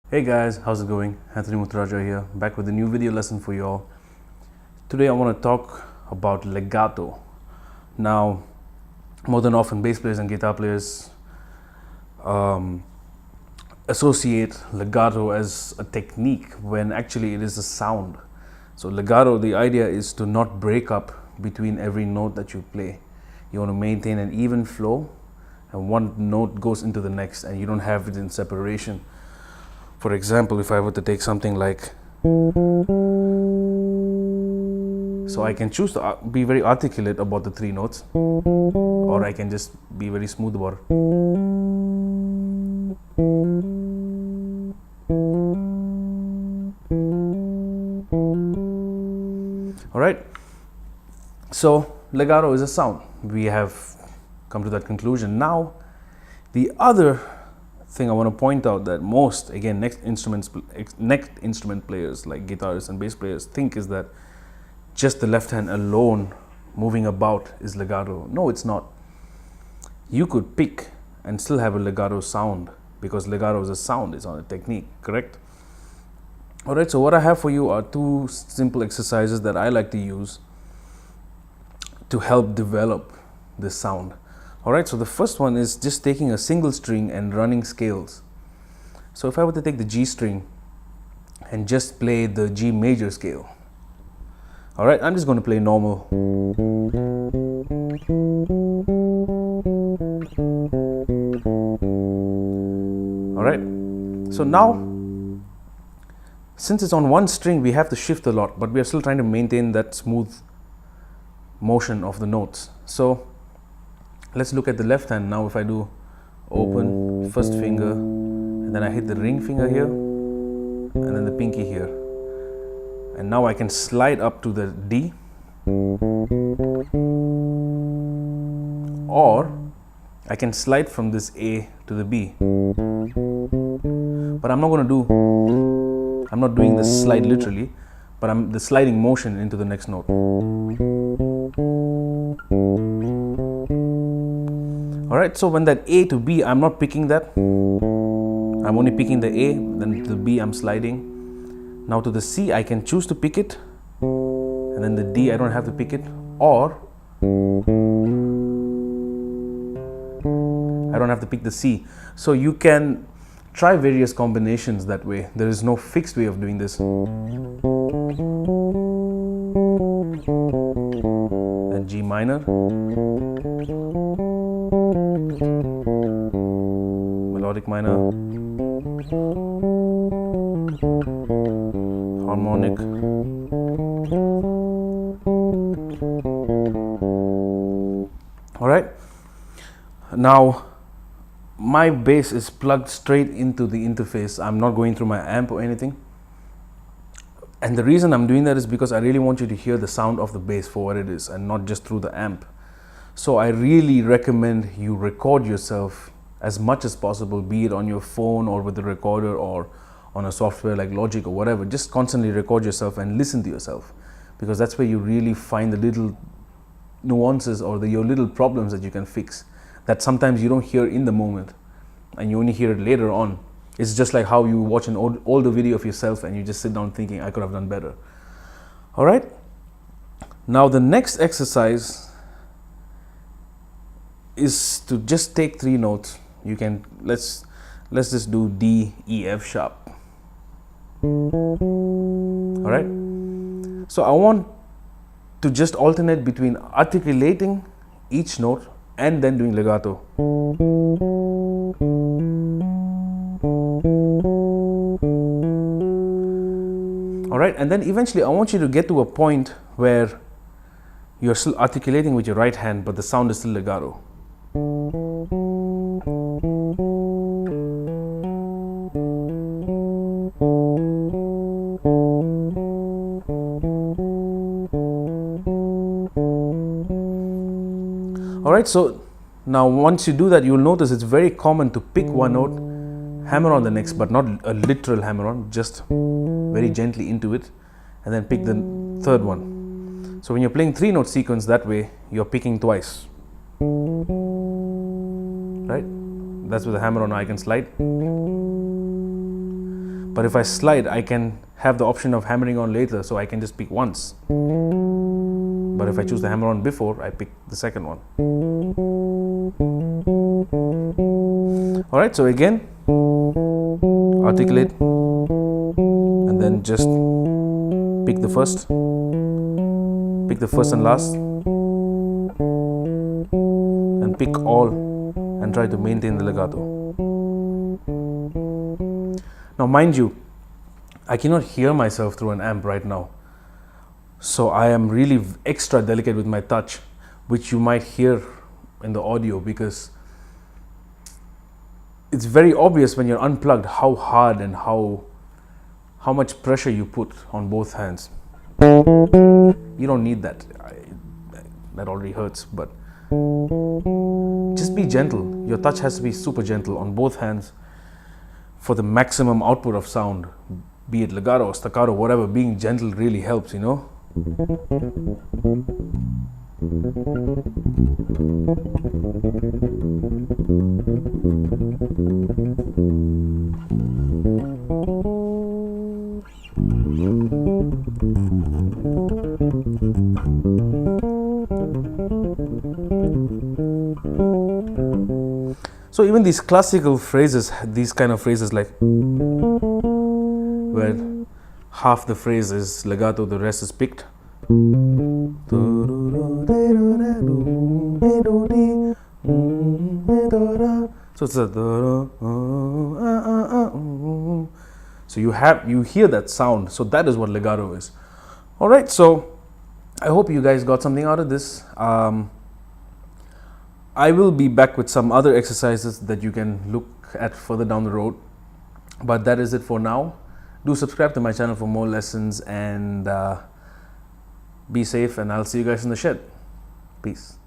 Hey guys, how's it going? Anthony Muthurajah here, back with a new video lesson for you all. Today I want to talk about legato. Now, more than often bass players and guitar players associate legato as a technique when actually it is a sound. So legato, the idea is to not break up between every note that you play. You want to maintain an even flow, and one note goes into the next and you don't have it in separation. For example, if I were to take something like, so I can choose to be very articulate about the three notes, or I can just be very smooth about it. Alright, so legato is a sound. We have come to that conclusion. Now, the other thing I want to point out that most, again, next instrument players like guitarists and bass players think is that just the left hand alone moving about is legato. No, it's not. You could pick and still have a legato sound because legato is a sound, it's not a technique, correct? Alright, so what I have for you are two simple exercises that I like to use to help develop this sound. Alright, so the first one is just taking a single string and running scales. So if I were to take the G string and just play the G major scale. Alright, I'm just going to play normal. Alright, so now, since it's on one string, we have to shift a lot, but we are still trying to maintain that smooth motion of the notes. So let's look at the left hand now. If I do open, first finger, and then I hit the ring finger here, and then the pinky here. And now I can slide up to the D, or I can slide from this A to the B. But I'm not doing the slide literally, but I'm the sliding motion into the next note. Alright, so when that A to B, I'm not picking that. I'm only picking the A, then to the B I'm sliding. Now to the C, I can choose to pick it, and then the D, I don't have to pick it, or I don't have to pick the C. So you can try various combinations that way. There is no fixed way of doing this. Then G minor, melodic minor, harmonic, alright. Now my bass is plugged straight into the interface. I'm not going through my amp or anything. And the reason I'm doing that is because I really want you to hear the sound of the bass for what it is and not just through the amp. So I really recommend you record yourself as much as possible, be it on your phone or with a recorder or on a software like Logic or whatever. Just constantly record yourself and listen to yourself, because that's where you really find the little nuances or your little problems that you can fix that sometimes you don't hear in the moment and you only hear it later on. It's just like how you watch an older video of yourself and you just sit down thinking, I could have done better. Alright, now the next exercise is to just take three notes. You can, let's just do D, E, F sharp. Alright, so I want to just alternate between articulating each note and then doing legato. Alright, and then eventually I want you to get to a point where you're still articulating with your right hand, but the sound is still legato. Alright, so now once you do that, you'll notice it's very common to pick one note, hammer on the next, but not a literal hammer on, just very gently into it, and then pick the third one. So when you're playing 3-note sequence that way, you're picking twice. Right? That's with the hammer on I can slide. But if I slide, I can have the option of hammering on later, so I can just pick once. But if I choose the hammer on before, I pick the second one. Alright, so again, articulate, and then just pick the first and last, and pick all, and try to maintain the legato. Now mind you, I cannot hear myself through an amp right now, so I am really extra delicate with my touch, which you might hear in the audio, because it's very obvious when you're unplugged how hard and how much pressure you put on both hands. You don't need that. That already hurts, but just be gentle. Your touch has to be super gentle on both hands for the maximum output of sound, be it legato or staccato, whatever. Being gentle really helps, you know. So even these classical phrases, these kind of phrases like where half the phrase is legato, the rest is picked. So it's a so you hear that sound. So that is what legato is. All right, so I hope you guys got something out of this. I will be back with some other exercises that you can look at further down the road, but that is it for now. Do subscribe to my channel for more lessons, and be safe, and I'll see you guys in the shed. Peace.